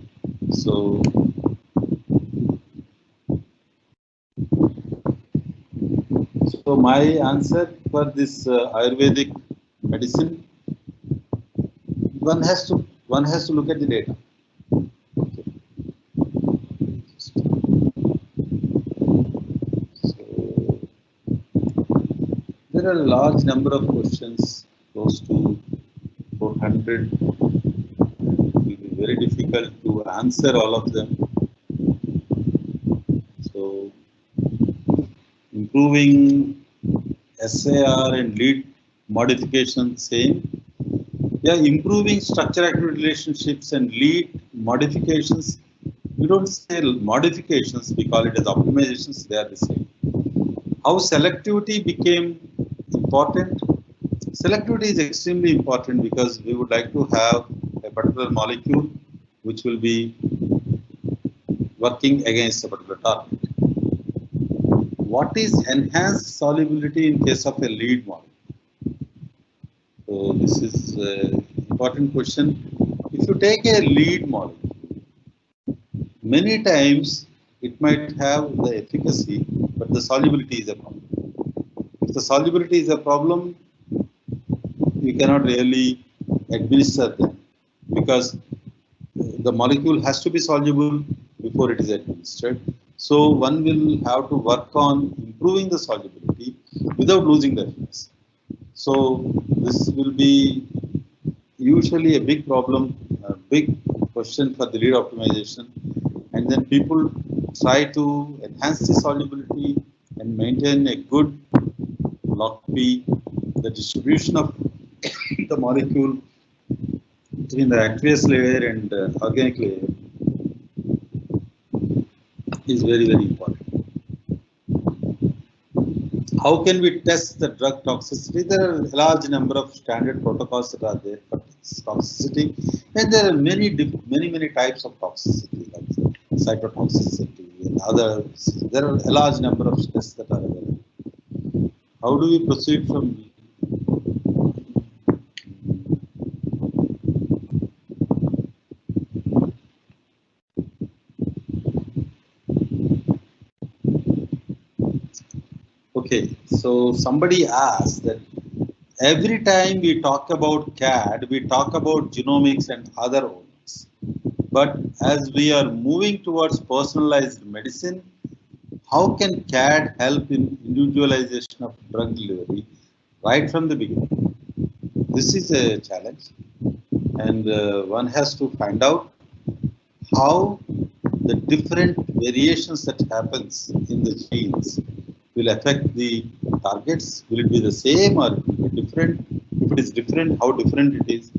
S2: So my answer for this Ayurvedic medicine, one has to look at the data. Okay. So there are a large number of questions, close to 400. It will be very difficult to answer all of them. So improving SIR and lead modification, same. Yeah, improving structure-activity relationships and lead modifications. We don't say modifications, we call it as optimizations, they are the same. How selectivity became important? Selectivity is extremely important because we would like to have a particular molecule which will be working against a particular target. What is enhanced solubility in case of a lead molecule? So this is an important question. If you take a lead molecule, many times it might have the efficacy, but the solubility is a problem. If the solubility is a problem, you cannot really administer them because the molecule has to be soluble before it is administered. So one will have to work on improving the solubility without losing the efficacy. So this will be usually a big problem, a big question for the lead optimization, and then people try to enhance the solubility and maintain a good log-P, the distribution of the molecule between the aqueous layer and organic layer is very, very important. How can we test the drug toxicity? There are a large number of standard protocols that are there for toxicity, and there are many types of toxicity, like cytotoxicity and others. There are a large number of tests that are available. How do we proceed from? Okay, so somebody asked that every time we talk about CAD, we talk about genomics and other omics. But as we are moving towards personalized medicine, how can CAD help in individualization of drug delivery right from the beginning? This is a challenge, and one has to find out how the different variations that happens in the genes will affect the targets. Will it be the same or it will be different? If it is different, how different it is?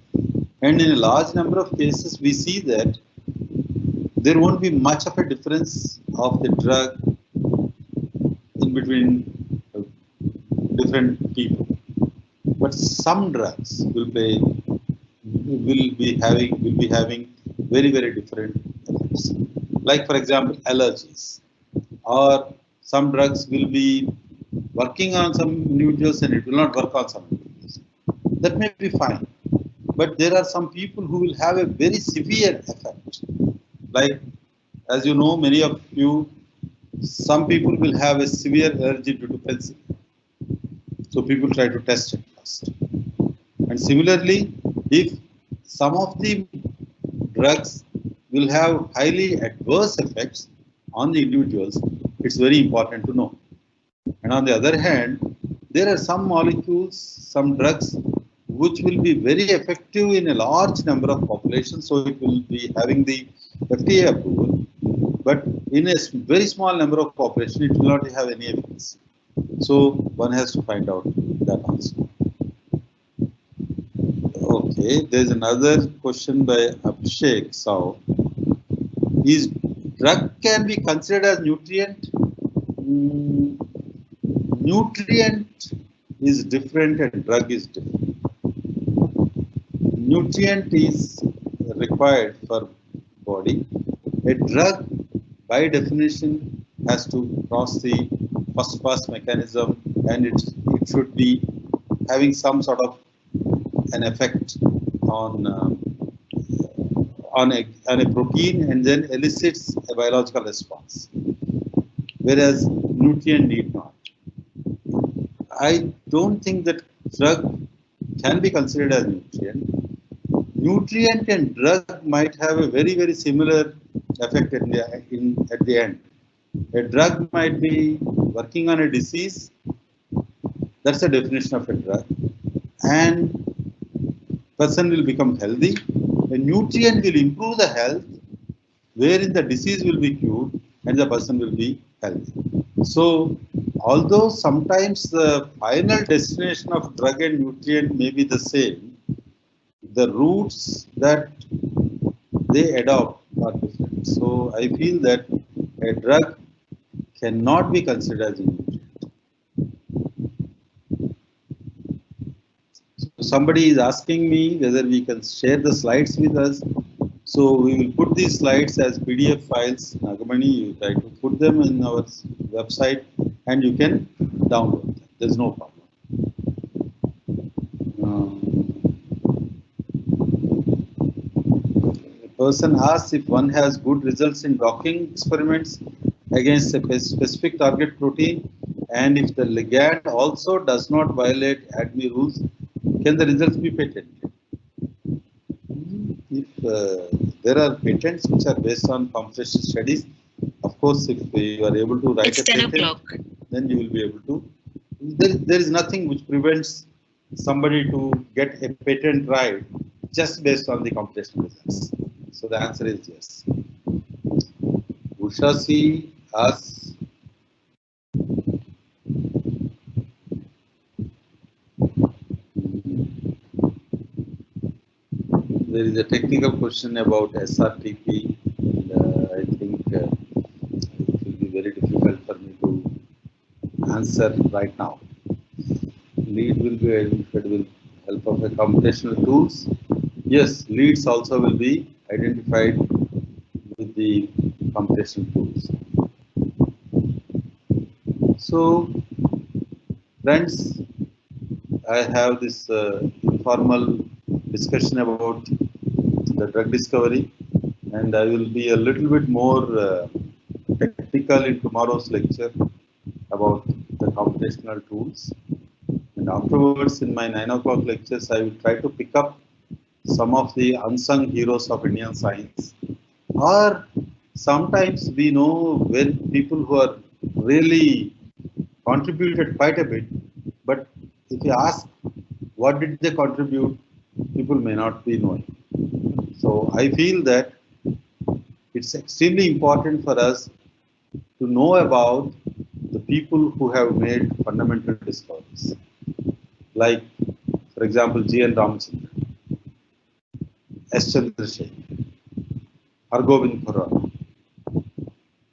S2: And in a large number of cases, we see that there won't be much of a difference of the drug in between different people. But some drugs will be having very, very different effects. Like, for example, allergies, or some drugs will be working on some individuals and it will not work on some individuals. That may be fine. But there are some people who will have a very severe effect. Like, as you know, many of you, some people will have a severe allergy due to penicillin. So people try to test it first. And similarly, if some of the drugs will have highly adverse effects on the individuals, it's very important to know. And on the other hand, there are some molecules, some drugs, which will be very effective in a large number of populations, so it will be having the FDA approval. But in a very small number of populations, it will not have any efficacy. So one has to find out that also. Okay, there's another question by Abhishek Sao. Is drug can be considered as nutrient? Nutrient is different and drug is different. Nutrient is required for body. A drug, by definition, has to cross the first pass mechanism, and it should be having some sort of an effect on a protein and then elicits a biological response, whereas nutrient need not. I don't think that drug can be considered as nutrient. Nutrient and drug might have a very, very similar effect at the end. A drug might be working on a disease. That's the definition of a drug. And person will become healthy. A nutrient will improve the health, wherein the disease will be cured and the person will be healthy. So, although sometimes the final destination of drug and nutrient may be the same, the routes that they adopt are different. So, I feel that a drug cannot be considered as a nutrient. So somebody is asking me whether we can share the slides with us. So we will put these slides as PDF files. Nagamani, you try to put them in our website and you can download them. There's no problem. A person asks if one has good results in docking experiments against a specific target protein, and if the ligand also does not violate ADME rules, can the results be patented? If there are patents which are based on computational studies, of course, if you are able to write a patent, then you will be able to. There is nothing which prevents somebody to get a patent right just based on the computational results. So the answer is yes. Usha C asks, there is a technical question about SRTP, and I think it will be very difficult for me to answer right now. Lead will be identified with help of a computational tools. Yes, leads also will be identified with the computational tools. So, friends, I have this informal discussion about the drug discovery, and I will be a little bit more technical in tomorrow's lecture about the computational tools. And afterwards, in my 9 o'clock lectures, I will try to pick up some of the unsung heroes of Indian science. Or sometimes we know when people who are really contributed quite a bit, but if you ask what did they contribute, people may not be knowing. So I feel that it's extremely important for us to know about the people who have made fundamental discoveries. Like, for example, G.N. Ramachandran, S. Chandrasekhar, Hargobind Khurana.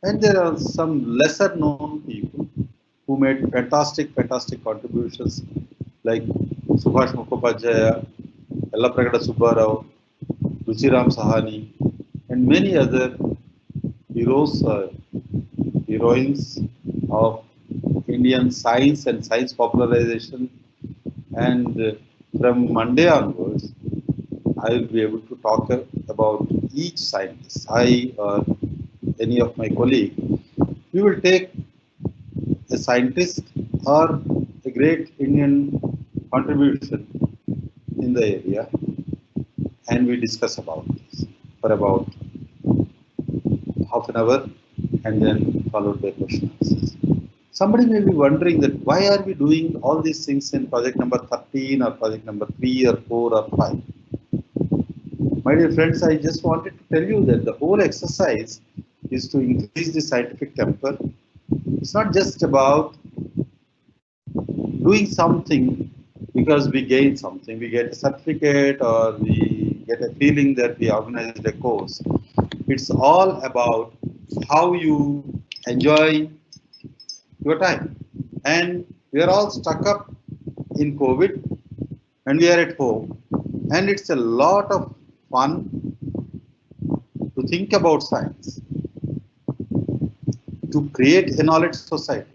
S2: And there are some lesser known people who made fantastic contributions like Subhash Mukhopadhyaya, Yallapragada Subbarao, Ruchiram Sahani, and many other heroes, heroines of Indian science and science popularization. And from Monday onwards, I will be able to talk about each scientist. I or any of my colleagues, we will take a scientist or a great Indian contribution in the area, and we discuss about this for about half an hour, and then followed by question answers. Somebody may be wondering that why are we doing all these things in project number 13 or project number 3 or 4 or 5? My dear friends, I just wanted to tell you that the whole exercise is to increase the scientific temper. It's not just about doing something because we gain something, we get a certificate or we get a feeling that we organized a course. It's all about how you enjoy your time. And we are all stuck up in COVID and we are at home, and it's a lot of fun to think about science, to create a knowledge society.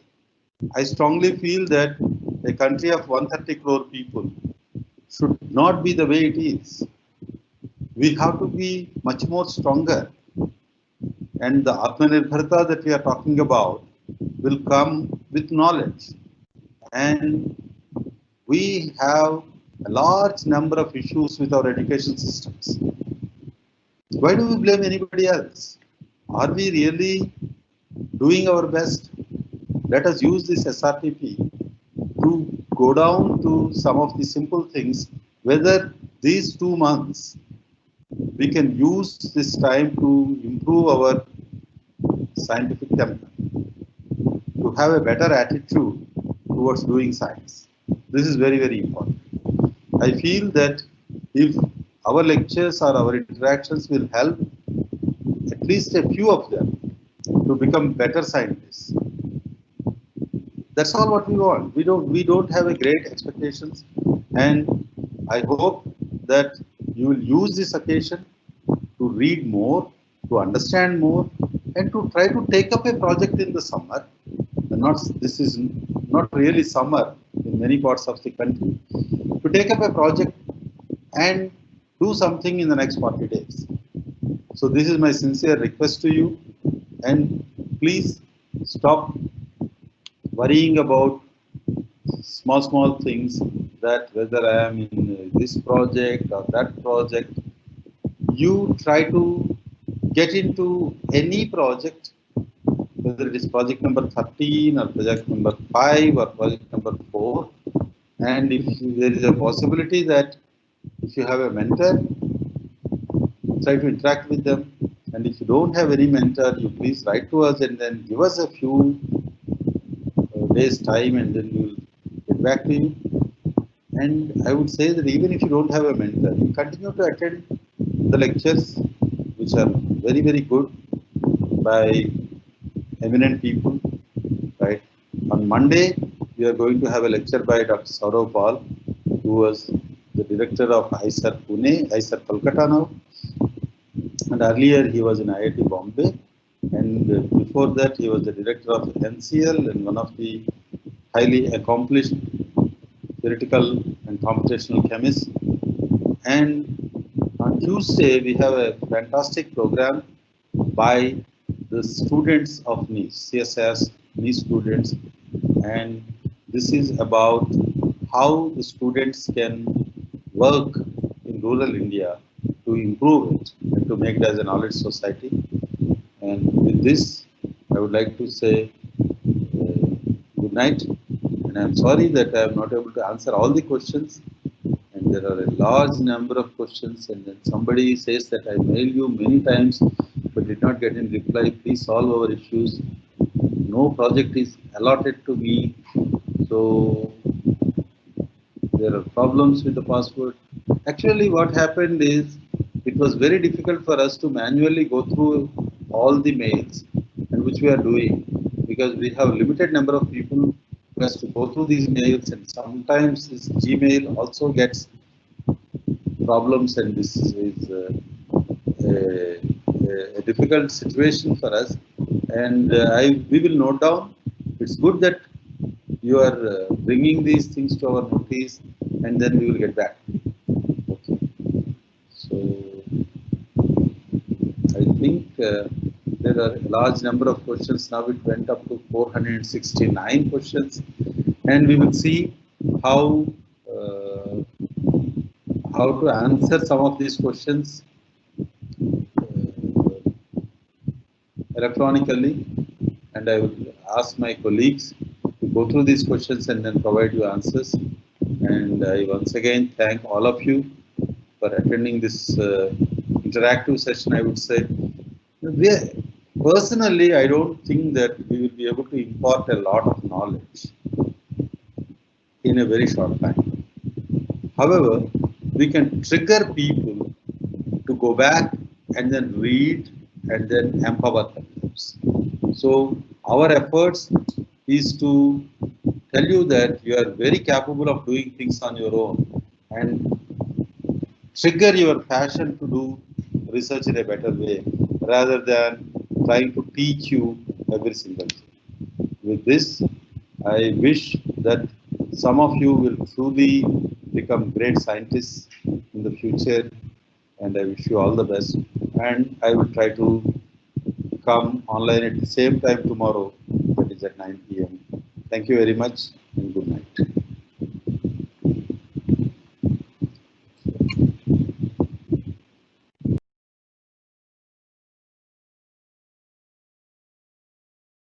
S2: I strongly feel that a country of 130 crore people should not be the way it is. We have to be much more stronger. And the Atmanirbharta that we are talking about will come with knowledge. And we have a large number of issues with our education systems. Why do we blame anybody else? Are we really doing our best? Let us use this SRTP to go down to some of the simple things, whether these 2 months we can use this time to improve our scientific temper, to have a better attitude towards doing science. This is very important. I feel that if our lectures or our interactions will help at least a few of them to become better scientists, that's all what we want. We don't have a great expectations, and I hope that you will use this occasion to read more, to understand more, and to try to take up a project in the summer. This is not really summer in many parts of the country. To take up a project and do something in the next 40 days. So this is my sincere request to you, and please stop worrying about small things, that whether I am in this project or that project. You try to get into any project, whether it is project number 13 or project number 5 or project number 4. And if there is a possibility that if you have a mentor, try to interact with them. And if you don't have any mentor, you please write to us and then give us a few days time, and then we'll get back to you. And I would say that even if you don't have a mentor, you continue to attend the lectures, which are very, very good by eminent people, right? On Monday, we are going to have a lecture by Dr. Saurav Paul, who was the director of CSIR Pune, CSIR Kolkata now. And earlier he was in IIT Bombay. And before that, he was the director of NCL and one of the highly accomplished theoretical and computational chemists. And on Tuesday, we have a fantastic program by the students of NEIST, CSIR-NEIST students. And this is about how the students can work in rural India to improve it and to make it as a knowledge society. And with this, I would like to say good night. And I'm sorry that I am not able to answer all the questions. And there are a large number of questions. And then somebody says that I mailed you many times but did not get in reply. Please solve our issues. No project is allotted to me. So there are problems with the password. Actually, what happened is it was very difficult for us to manually go through all the mails, and which we are doing because we have a limited number of people who has to go through these mails, and sometimes this Gmail also gets problems, and this is a difficult situation for us. And we will note down. It's good that you are bringing these things to our notice, and then we will get back. Okay. So I think there are a large number of questions. Now it went up to 469 questions, and we will see how to answer some of these questions electronically. And I will ask my colleagues to go through these questions and then provide you answers. And I once again thank all of you for attending this interactive session. I would say, personally, I don't think that we will be able to impart a lot of knowledge in a very short time. However, we can trigger people to go back and then read and then empower themselves. So our efforts is to tell you that you are very capable of doing things on your own and trigger your passion to do research in a better way rather than trying to teach you every single thing. With this, I wish that some of you will truly become great scientists in the future, and I wish you all the best. And I will try to come online at the same time tomorrow, that is at 9 p.m. Thank you very much.